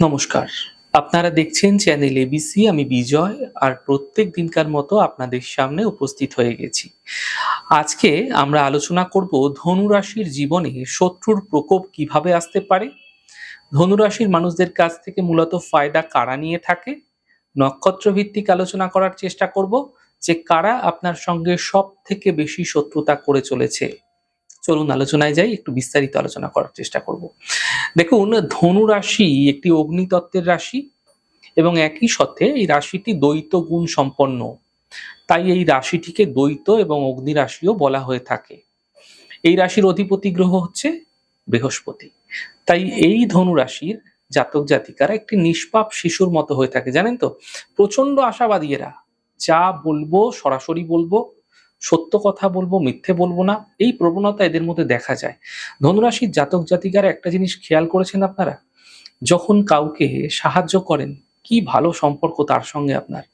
নমস্কার। আপনারা দেখছেন চ্যানেল এবিসি। আমি বিজয়। আর প্রত্যেক দিনকার মতো আপনাদের সামনে উপস্থিত হয়ে গেছি। আজকে আমরা আলোচনা করব ধনু রাশির জীবনে শত্রুর প্রকোপ কিভাবে আসতে পারে, ধনু রাশির মানুষদের কাছ থেকে মূলত ফায়দা কারা নিয়ে থাকে, নক্ষত্র ভিত্তিক আলোচনা করার চেষ্টা করব যে কারা আপনার সঙ্গে সবথেকে বেশি শত্রুতা করে চলেছে। চলুন আলোচনায় যাই, একটু বিস্তারিত আলোচনা করার চেষ্টা করব। দেখুন, ধনু রাশি একটি অগ্নিতত্ত্বের রাশি এবং একই সাথে এই রাশিটি দ্বৈত গুণ সম্পন্ন। তাই এই রাশিটিকে দ্বৈত এবং অগ্নি রাশিও বলা হয়ে থাকে। এই রাশির অধিপতি গ্রহ হচ্ছে বৃহস্পতি। তাই এই ধনু রাশির জাতক জাতিকারা একটি নিষ্পাপ শিশুর মতো হয়ে থাকে, জানেন তো। প্রচন্ড আশাবাদী এরা। যা বলবো সরাসরি বলবো, সত্য কথা বলবো, মিথ্যে বলবো না, এই প্রবণতা এদের মধ্যে দেখা যায়। ধনুরাশির জাতক জাতিকারা একটা জিনিস খেয়াল করেছেন আপনারা, যখন কাউকে সাহায্য করেন, কি ভালো সম্পর্ক তার সঙ্গে আপনার।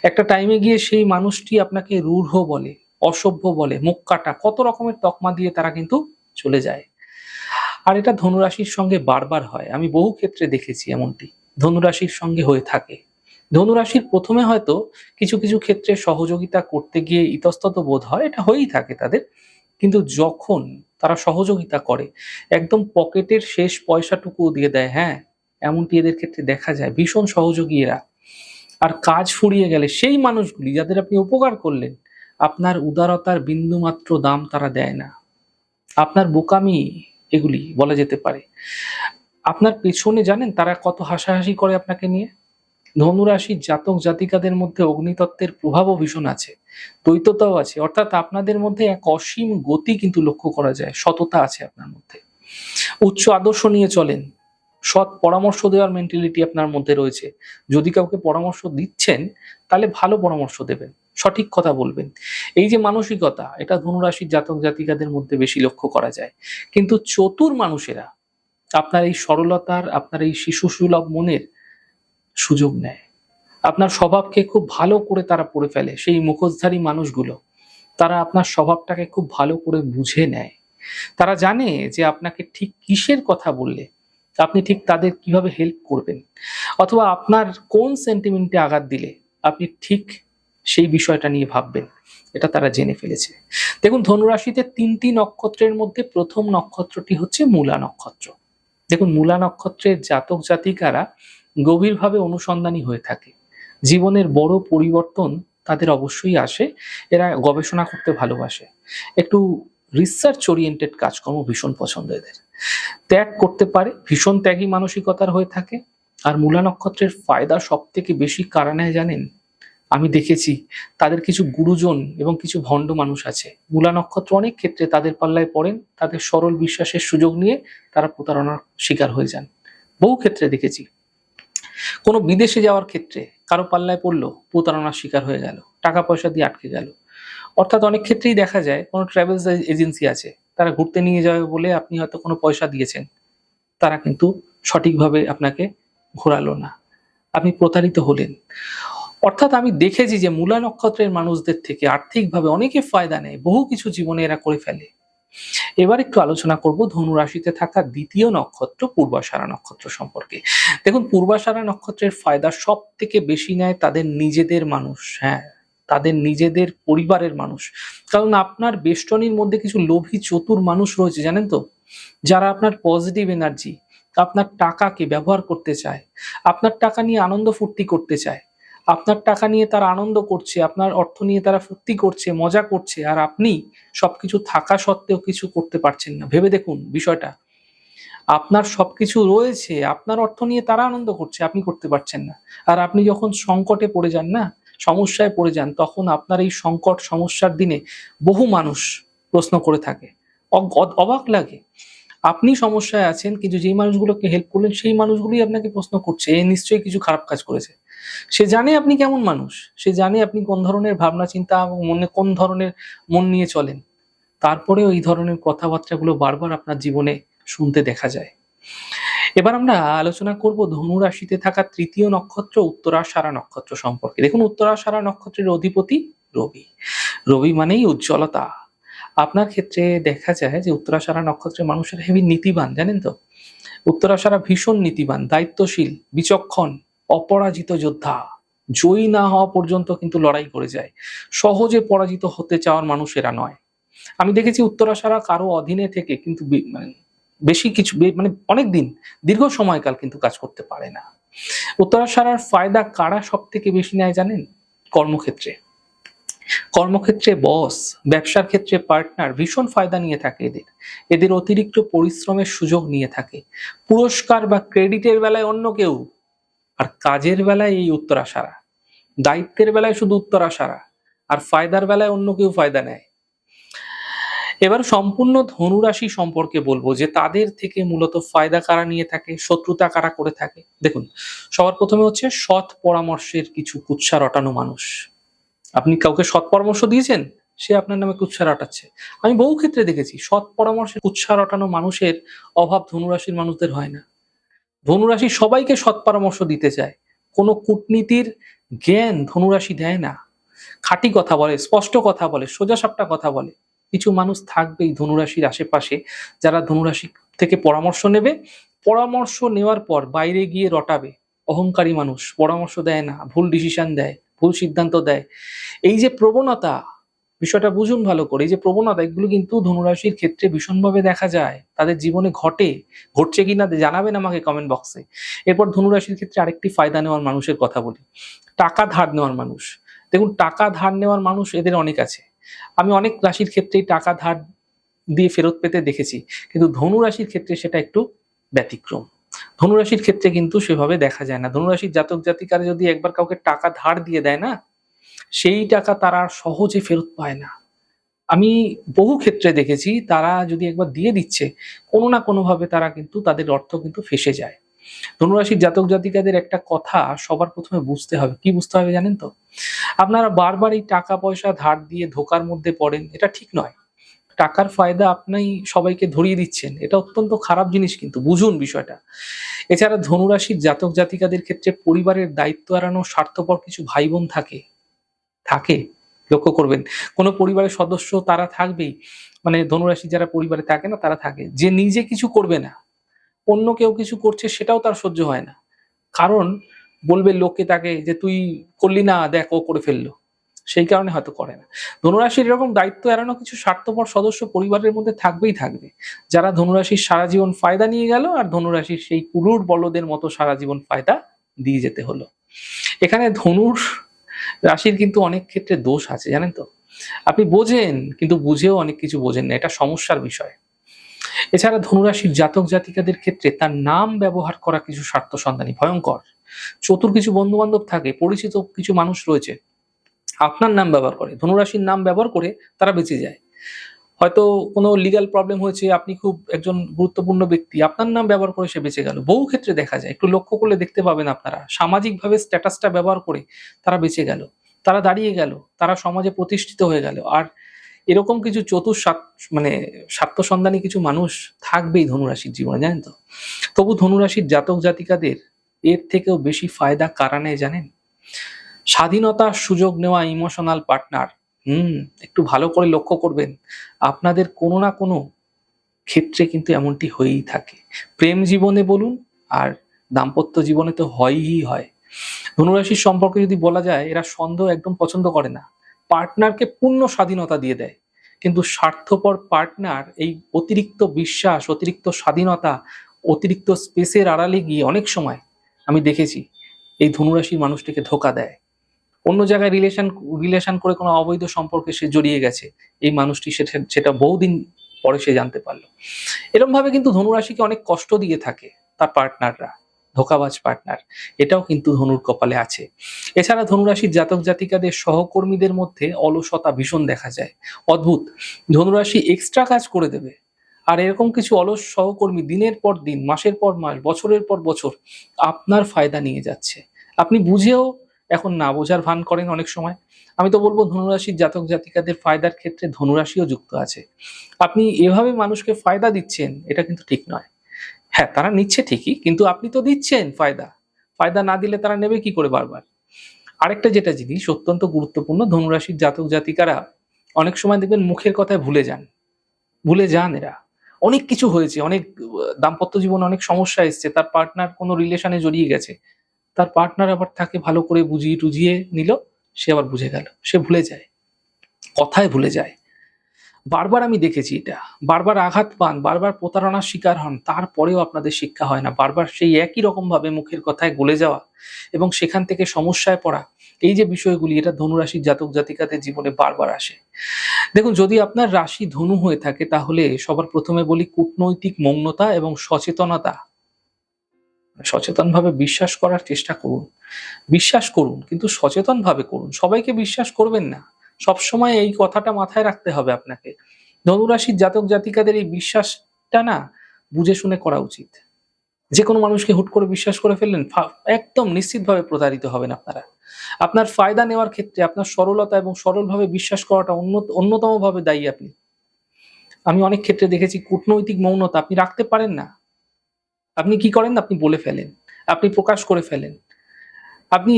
একটা টাইমে গিয়ে সেই মানুষটি আপনাকে রূঢ় বলে, অসভ্য বলে, মুখ কাটা, কত রকমের তকমা দিয়ে তারা কিন্তু চলে যায়। আর এটা ধনুরাশির সঙ্গে বারবার হয়। আমি বহু ক্ষেত্রে দেখেছি এমনটি ধনুরাশির সঙ্গে হয়ে থাকে। ধনুরাশির প্রথমে হয়তো কিছু কিছু ক্ষেত্রে সহযোগিতা করতে গিয়ে ইতস্তত বোধ হয়, এটা হয়েই থাকে তাদের। কিন্তু যখন তারা সহযোগিতা করে, একদম পকেটের শেষ পয়সাটুকু দিয়ে দেয়, হ্যাঁ, এমনটি এদের ক্ষেত্রে দেখা যায়। ভীষণ সহযোগী এরা। আর কাজ ফুরিয়ে গেলে সেই মানুষগুলি যাদের আপনি উপকার করলেন, আপনার উদারতার বিন্দুমাত্র দাম তারা দেয় না। আপনার বোকামি এগুলি বলা যেতে পারে। আপনার পেছনে জানেন তারা কত হাসাহাসি করে আপনাকে নিয়ে। ধনুরাশির জাতক জাতিকাদের মধ্যে অগ্নিতত্ত্বের প্রভাবও ভীষণ আছে, দ্বৈততাও আছে। অর্থাৎ আপনাদের মধ্যে এক অসীম গতি কিন্তু লক্ষ্য করা যায়, সততা আছে আপনার মধ্যে। উচ্চ আদর্শ নিয়ে চলেন, সৎ পরামর্শ দেওয়ার মেন্টালিটি আপনার মধ্যে রয়েছে। যদি কাউকে পরামর্শ দিচ্ছেন, তাহলে ভালো পরামর্শ দেবেন, সঠিক কথা বলবেন। এই যে মানসিকতা, এটা ধনুরাশির জাতক জাতিকাদের মধ্যে বেশি লক্ষ্য করা যায়। কিন্তু চতুর মানুষেরা আপনার এই সরলতার, আপনার এই শিশুসুলভ মনের সুযোগ নেয়। আপনার স্বভাবকে খুব ভালো করে তারা পড়ে ফেলে। সেই মুখোশধারী মানুষগুলো, তারা আপনার স্বভাবটাকে খুব ভালো করে বুঝে নেয়। তারা জানে যে আপনাকে ঠিক কিসের কথা বললে আপনি ঠিক তাদের কিভাবে হেল্প করবেন, অথবা আপনার কোন সেন্টিমেন্টে আঘাত দিলে আপনি ঠিক সেই বিষয়টা নিয়ে ভাববেন। এটা তারা জেনে ফেলেছে। দেখুন, ধনুরাশিতে ৩টি নক্ষত্রের মধ্যে প্রথম নক্ষত্রটি হচ্ছে মূলা নক্ষত্র। দেখুন, মূলা নক্ষত্রের জাতক জাতিকারা গভীরভাবে অনুসন্ধানী হয়ে থাকে। জীবনের বড় পরিবর্তন তাদের অবশ্যই আসে। এরা গবেষণা করতে ভালোবাসে। একটু রিসার্চ ওরিয়েন্টেড কাজকর্ম ভীষণ পছন্দ এদের। ত্যাগ করতে পারে, ভীষণ ত্যাগী মানসিকতার হয়ে থাকে। আর মূলা নক্ষত্রের ফায়দা সব থেকে বেশি কারা নেয় জানেন? আমি দেখেছি তাদের কিছু গুরুজন এবং কিছু ভণ্ড মানুষ আছে। মূলা নক্ষত্র অনেক ক্ষেত্রে তাদের পাল্লায় পড়েন, তাদের সরল বিশ্বাসের সুযোগ নিয়ে তারা প্রতারণার শিকার হয়ে যান। বহু ক্ষেত্রে দেখেছি। কোনো বিদেশে যাওয়ার ক্ষেত্রে কারো পাল্লায় পড়লো, প্রতারণার শিকার হয়ে গেল, টাকা পয়সা দিয়ে আটকে গেল। অর্থাৎ অনেক ক্ষেত্রেই দেখা যায় কোনো ট্রাভেলস এজেন্সি আছে, তারা ঘুরতে নিয়ে যাবে বলে আপনি হয়তো কোনো পয়সা দিয়েছেন, তারা কিন্তু সঠিকভাবে আপনাকে ঘোরালো না, আপনি প্রতারিত হলেন। অর্থাৎ আমি দেখেছি যে মূলা নক্ষত্রের মানুষদের থেকে আর্থিকভাবে অনেকে ফায়দা নেয়, বহু কিছু জীবনে এরা করে ফেলে। এবার একটু আলোচনা করব ধনু রাশিতে থাকা দ্বিতীয় নক্ষত্র পূর্বাষাঢ়া নক্ষত্র সম্পর্কে। দেখুন, পূর্বাষাঢ়া নক্ষত্রের ফায়দা সব থেকে বেশি নেয় তাদের নিজেদের মানুষ, হ্যাঁ, তাদের নিজেদের পরিবারের মানুষ। কারণ আপনার বেষ্টনীর মধ্যে কিছু লোভী চতুর মানুষ রয়েছে, জানেন তো, যারা আপনার পজিটিভ এনার্জি, আপনার টাকাকে ব্যবহার করতে চায়, আপনার টাকা নিয়ে আনন্দ ফুর্তি করতে চায়। আপনার টাকা নিয়ে তারা আনন্দ করছে, আপনার অর্থ নিয়ে তারা ফুর্তি করছে, মজা করছে, আর আপনি সবকিছু থাকা সত্ত্বেও কিছু করতে পারছেন না। ভেবে দেখুন বিষয়টা। আপনার সবকিছু রয়েছে, আপনার অর্থ নিয়ে তারা আনন্দ করছে, আপনি করতে পারছেন না। আর আপনি যখন সংকটে পড়ে যান না, সমস্যায় পড়ে যান, তখন আপনার এই সংকট সমস্যার দিনে বহু মানুষ প্রশ্ন করে থাকে। অবাক লাগে। আপনি সমস্যায় আছেন, কিন্তু যেই মানুষগুলোকে হেল্প করলেন সেই মানুষগুলোই আপনাকে প্রশ্ন করছে, এ নিশ্চয়ই কিছু খারাপ কাজ করেছে। সে জানে আপনি কেমন মানুষ, সে জানে আপনি কোন ধরনের ভাবনা চিন্তা এবং মনে কোন ধরনের মন নিয়ে চলেন। তারপরেও এই ধরনের কথাবার্তাগুলো বারবার আপনার জীবনে শুনতে দেখা যায়। এবার আমরা আলোচনা করব ধনু রাশিতে থাকা তৃতীয় নক্ষত্র উত্তরাষাঢ়া নক্ষত্র সম্পর্কে। দেখুন, উত্তরাষাঢ়া নক্ষত্রের অধিপতি রবি। রবি মানেই উজ্জ্বলতা। আপনার ক্ষেত্রে দেখা যায় যে উত্তরাষাঢ়া নক্ষত্রের মানুষের হেবি নীতিবান, জানেন তো। উত্তরাশারা ভীষণ নীতিবান, দায়িত্বশীল, বিচক্ষণ, অপরাজিত যোদ্ধা। জয়ী না হওয়া পর্যন্ত কিন্তু লড়াই করে যায়। সহজে পরাজিত হতে চাওয়ার মানুষ এরা নয়। আমি দেখেছি উত্তরাশারা কারো অধীনে থেকে কিন্তু মানে বেশি কিছু মানে অনেক দিন, দীর্ঘ সময়কাল কিন্তু কাজ করতে পারে না। উত্তরাশারার ফায়দা কারা সব থেকে বেশি নেয় জানেন? কর্মক্ষেত্রে। কর্মক্ষেত্রে বস, ব্যবসার ক্ষেত্রে পার্টনার ভীষণ ফায়দা নিয়ে থাকে এদের। এদের অতিরিক্ত পরিশ্রমের সুযোগ নিয়ে থাকে। পুরস্কার বা ক্রেডিটের বেলায় অন্য কেউ, আর কাজের বেলায় এই উত্তরাশারা। দায়িত্বের বেলায় শুধু উত্তরাশারা, আর ফায়দার বেলায় অন্য কেউ ফায়দা নেয়। এবার সম্পূর্ণ ধনুরাশি সম্পর্কে বলবো যে তাদের থেকে মূলত ফায়দা কারা নিয়ে থাকে, শত্রুতা কারা করে থাকে। দেখুন, সবার প্রথমে হচ্ছে সৎ পরামর্শের কিছু কুৎসা রটানো মানুষ। আপনি কাউকে সৎ পরামর্শ দিয়েছেন, সে আপনার নামে কুৎসা রটাচ্ছে। আমি বহু ক্ষেত্রে দেখেছি সৎ পরামর্শে কুৎসা রটানো মানুষের অভাব ধনুরাশির মানুষদের হয় না। ধনুরাশি সবাইকে সৎ পরামর্শ দিতে চায়। কোনো কূটনীতির জ্ঞান ধনুরাশি দেয় না। খাঁটি কথা বলে, স্পষ্ট কথা বলে, সোজাসাপটা কথা বলে। কিছু মানুষ থাকবেই ধনুরাশির আশেপাশে যারা ধনুরাশি থেকে পরামর্শ নেবে, পরামর্শ নেওয়ার পর বাইরে গিয়ে রটাবে। অহংকারী মানুষ, পরামর্শ দেয় না, ভুল ডিসিশন দেয়, ভুল সিদ্ধান্ত দেয়। এই যে প্রবণতা, বিষয়টা বুঝুন ভালো করে, এই যে প্রবণতা, এগুলো কিন্তু ধনুরাশির ক্ষেত্রে ভীষণভাবে দেখা যায়, তাদের জীবনে ঘটে। ঘটছে কিনা জানাবেন আমাকে কমেন্ট বক্সে। এরপর ধনুরাশির ক্ষেত্রে আরেকটি ফায়দা নেওয়ার মানুষের কথা বলি, টাকা ধার নেওয়ার মানুষ। দেখুন, টাকা ধার নেওয়ার মানুষ এদের অনেক আছে। আমি অনেক রাশির ক্ষেত্রেই টাকা ধার দিয়ে ফেরত পেতে দেখেছি, কিন্তু ধনুরাশির ক্ষেত্রে সেটা একটু ব্যতিক্রম। ধনুরাশির ক্ষেত্রে কিন্তু সেভাবে দেখা যায় না। ধনুরাশির জাতক জাতিকারা যদি একবার কাউকে টাকা ধার দিয়ে দেয় না, সেই টাকা তারা আর সহজে ফেরত পায় না। আমি বহু ক্ষেত্রে দেখেছি তারা যদি একবার দিয়ে দিচ্ছে, কোনো না কোনোভাবে তারা কিন্তু তাদের অর্থ কিন্তু ফেঁসে যায়। ধনুরাশির জাতক জাতিকাদের একটা কথা সবার প্রথমে বুঝতে হবে। কি বুঝতে হবে জানেন তো? আপনারা বারবার এই টাকা পয়সা ধার দিয়ে ধোঁকার মধ্যে পড়েন, এটা ঠিক নয়। টাকার ফায়দা আপনি সবাইকে ধরিয়ে দিচ্ছেন, এটা অত্যন্ত খারাপ জিনিস, কিন্তু বুঝুন বিষয়টা। এছাড়া ধনুরাশির জাতক জাতিকাদের ক্ষেত্রে পরিবারের দায়িত্ব এড়ানো স্বার্থপর কিছু ভাই বোন থাকে। থাকে, লক্ষ্য করবেন। কোনো পরিবারের সদস্য তারা থাকবেই, মানে ধনুরাশি যারা পরিবারে থাকে না তারা থাকে, যে নিজে কিছু করবে না, অন্য কেউ কিছু করছে সেটাও তার সহ্য হয় না। কারণ বলবে লোকে তাকে যে তুই করলি না, দেখ ও করে ফেললো, সেই কারণে হয়তো করে না। ধনুরাশির এরকম দায়িত্ব এড়ানো কিছু স্বার্থপর সদস্য পরিবারের মধ্যে থাকবেই থাকবে, যারা ধনুরাশির সারা জীবন ফায়দা নিয়ে গেল, আর ধনুরাশির সেই কুরুর বলদের মতো সারা জীবন ফায়দা দিয়ে যেতে হলো। এখানে ধনুর রাশির কিন্তু অনেক ক্ষেত্রে দোষ আছে জানেন তো। আপনি বোঝেন কিন্তু বুঝেও অনেক কিছু বোঝেন না, এটা সমস্যার বিষয়। এছাড়া ধনুরাশির জাতক জাতিকাদের ক্ষেত্রে তার নাম ব্যবহার করা কিছু স্বার্থ সন্ধানী, ভয়ঙ্কর। চতুর কিছু বন্ধু বান্ধব থাকে, পরিচিত কিছু মানুষ রয়েছে, আপনার নাম ব্যবহার করে, ধনুরাশির নাম ব্যবহার করে তারা বেঁচে যায়। হয়তো কোনো লিগ্যাল প্রবলেম হয়েছে, আপনি খুব একজন গুরুত্বপূর্ণ ব্যক্তি, আপনার নাম ব্যবহার করে সে বেঁচে গেল। বহু ক্ষেত্রে দেখা যায়, একটু লক্ষ্য করলে দেখতে পাবেন আপনারা, সামাজিকভাবে স্ট্যাটাসটা ব্যবহার করে তারা বেঁচে গেল, তারা দাঁড়িয়ে গেল, তারা সমাজে প্রতিষ্ঠিত হয়ে গেল। আর এরকম কিছু মানে স্বার্থসন্ধানী কিছু মানুষ থাকবেই ধনুরাশির জীবনে, জানেন তো। তবু ধনুরাশির জাতক জাতিকাদের এর থেকেও বেশি ফায়দা কারা নেয় জানেন? স্বাধীনতার সুযোগ নেওয়া ইমোশনাল পার্টনার। একটু ভালো করে লক্ষ্য করবেন, আপনাদের কোনো না কোনো ক্ষেত্রে কিন্তু এমনটি হয়েই থাকে। প্রেম জীবনে বলুন আর দাম্পত্য জীবনে তো হয়ই হয়। ধনুরাশির সম্পর্কে যদি বলা যায়, এরা সন্দেহ একদম পছন্দ করে না। পার্টনারকে পূর্ণ স্বাধীনতা দিয়ে দেয়। কিন্তু স্বার্থপর পার্টনার এই অতিরিক্ত বিশ্বাস, অতিরিক্ত স্বাধীনতা, অতিরিক্ত স্পেসের আড়ালে গিয়ে অনেক সময় আমি দেখেছি এই ধনুরাশির মানুষটিকে ধোঁকা দেয়। অন্য জায়গায় রিলেশন করে কোনো অবৈধ সম্পর্কে সে জড়িয়ে গেছে। এই মানুষটি সেটা বহুদিন পরে সে জানতে পারলো। এরকম ভাবে কিন্তু ধনুরাশিকে অনেক কষ্ট দিয়ে থাকে তার পার্টনাররা, ধোঁকাবাজ পার্টনার। এটাও কিন্তু ধনুর কপালে আছে। এছাড়া ধনুরাশির জাতক জাতিকাদের সহকর্মীদের মধ্যে অলসতা ভীষণ দেখা যায়। অদ্ভুত, ধনুরাশি এক্সট্রা কাজ করে দেবে, আর এরকম কিছু অলস সহকর্মী দিনের পর দিন, মাসের পর মাস, বছরের পর বছর আপনার ফায়দা নিয়ে যাচ্ছে। আপনি বুঝেও এখন না বোঝার ভান করেন অনেক সময়। আমি তো বলবো ধনুরাশির জাতক জাতিকাদের ফায়দার ক্ষেত্রে ধনুরাশিও যুক্ত আছে। আপনি এভাবে মানুষকে ফায়দা দিচ্ছেন, এটা কিন্তু ঠিক নয়। হ্যাঁ, তারা নিচ্ছে ঠিকই, কিন্তু আপনি তো দিচ্ছেন ফায়দা। ফায়দা না দিলে তারা নেবে কি করে বারবার? আরেকটা যেটা জিনিস অত্যন্ত গুরুত্বপূর্ণ, ধনুরাশির জাতক জাতিকারা অনেক সময় দেখবেন মুখের কথায় ভুলে যান। ভুলে যান এরা। অনেক কিছু হয়েছে, অনেক দাম্পত্য জীবনে অনেক সমস্যা এসছে। তার পার্টনার কোনো রিলেশনে জড়িয়ে গেছে। তার পার্টনার আবার তাকে ভালো করে বুঝিয়ে টুঝিয়ে নিল, সে আবার বুঝে গেল। সে ভুলে যায়, কথায় ভুলে যায়। বারবার আমি দেখেছি এটা। বারবার আঘাত পান, বারবার প্রতারণার শিকার হন। তারপরেও আপনাদের শিক্ষা হয় না। বারবার সেই একই রকমভাবে মুখের কথায় গলে যাওয়া এবং সেখান থেকে সমস্যায় পড়া। এই যে বিষয়গুলি, এটা ধনুরাশির জাতক জাতিকাদের জীবনে বারবার আসে। দেখুন, যদি আপনার রাশি ধনু হয়ে থাকে তাহলে সবার ১ম এ বলি কূটনৈতিক মৌনতা এবং সচেতনতা। সচেতনভাবে বিশ্বাস করার চেষ্টা করুন। বিশ্বাস করুন কিন্তু সচেতনভাবে করুন। সবাইকে বিশ্বাস করবেন না। সবসময় এই কথাটা মাথায় রাখতে হবে আপনাকে। ধনুরাশির জাতক জাতিকাদের এই বিশ্বাসটা না বুঝে শুনে করা উচিত। যেকোনো মানুষকে হুট করে বিশ্বাস করে ফেললেন, একদম নিশ্চিতভাবে প্রতারিত হবেন আপনারা। আপনার ফায়দা নেওয়ার ক্ষেত্রে আপনার সরলতা এবং সরলভাবে বিশ্বাস করাটা অন্যতমভাবে দায়ী আপনি। আমি অনেক ক্ষেত্রে দেখেছি কূটনৈতিক মৌনতা আপনি রাখতে পারেন না। আপনি কি করেন? আপনি বলে ফেলেন। আপনি প্রকাশ করে ফেলেন। আপনি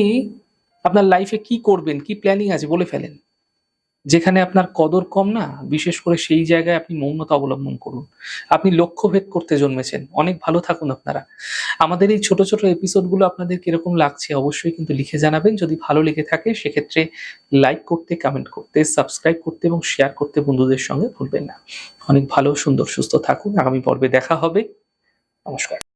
আপনার লাইফে কি করবেন, কি প্ল্যানিং আছে বলে ফেলেন। যেখানে আপনার কদর কম না, বিশেষ করে সেই জায়গায় আপনি মৌনতা অবলম্বন করুন। আপনি লক্ষ্যভেদ করতে জন্মেছেন। অনেক ভালো থাকুন আপনারা। আমাদের এই ছোট, ছোট এপিসোড গুলো আপনাদের কিরকম লাগছে অবশ্যই কিন্তু লিখে জানাবেন। যদি ভালো লেগে থাকে সেক্ষেত্রে লাইক করতে, কমেন্ট করতে, সাবস্ক্রাইব করতে এবং শেয়ার করতে বন্ধুদের সঙ্গে ভুলবেন না। অনেক ভালো, সুন্দর, সুস্থ থাকুন। আগামী পর্বে দেখা হবে। নমস্কার।